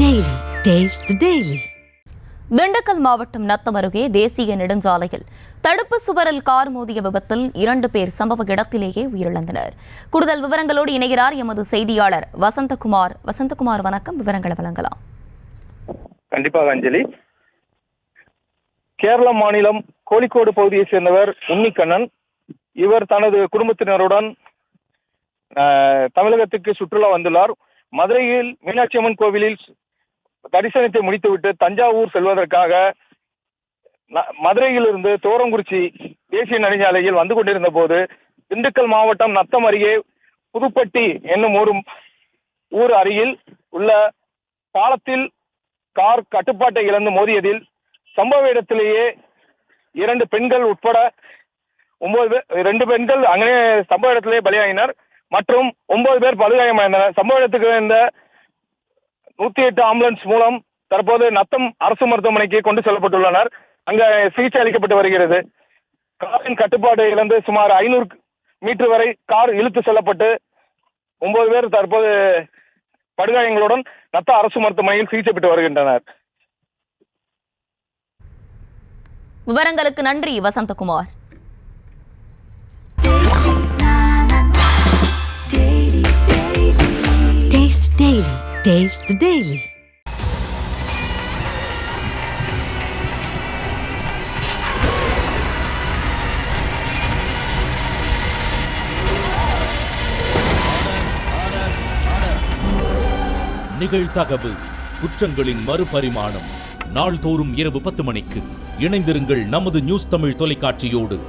Daily. Taste the Daily. Dindigul மாவட்டம் நத்தம் அருகே தேசிய நெடுஞ்சாலையில் தடுப்பு சுவரில் கார் மோதிய விபத்தில் 2 பேர் சம்பவ இடத்திலேயே உயிரிழந்தனர். கூடுதல் விவரங்களோடு இணைகிறார் எமது செய்தியாளர் வசந்தகுமார். வசந்தகுமார், வணக்கம். விவரங்களை வழங்கலாம். கண்டிப்பாக அஞ்சலி. கேரள மாநிலம் கோழிக்கோடு பகுதியைச் சேர்ந்தவர் உன்னிக்கண்ணன். இவர் தனது குடும்பத்தினருடன் தமிழகத்துக்கு சுற்றுலா வந்துள்ளார். மதுரையில் மீனாட்சி அம்மன் கோவிலில் தரிசனத்தை முடித்துவிட்டு தஞ்சாவூர் செல்வதற்காக மதுரையிலிருந்து தோரங்குறிச்சி தேசிய நெடுஞ்சாலையில் வந்து கொண்டிருந்த போது திண்டுக்கல் மாவட்டம் நத்தம் அருகே புதுப்பட்டி என்னும் ஒரு ஊர் அருகில் உள்ள பாலத்தில் கார் கட்டுப்பாட்டை இழந்து மோதியதில் சம்பவ இடத்திலேயே 2 பெண்கள் உட்பட 2 பெண்கள் அங்கே சம்பவ இடத்திலேயே பலியாகினர் மற்றும் 9 பேர் படுகாயமடைந்தனர். சம்பவ இடத்துக்கு இந்த 108 ஆம்புலன்ஸ் மூலம் தற்போது நத்தம் அரசு மருத்துவமனைக்கு கொண்டு செல்லப்பட்டுள்ளனர். அங்க சிகிச்சை அளிக்கப்பட்டு வருகிறது. காரின் கட்டுப்பாடு இழந்து சுமார் 500 மீட்டர் வரை கார் இழுத்து செல்லப்பட்டு 9 பேர் தற்போது படுகாயங்களுடன் நத்த அரசு மருத்துவமனையில் சிகிச்சை பெற்று வருகின்றனர். விவரங்களுக்கு நன்றி Vasanthakumar. Taste Daily. Taste the Daily. நிகழ்தகவு குற்றங்களின் மறுபரிமாணம். நாள்தோறும் இரவு 10 மணிக்கு இணைந்திருங்கள் நமது நியூஸ் தமிழ் தொலைக்காட்சியோடு.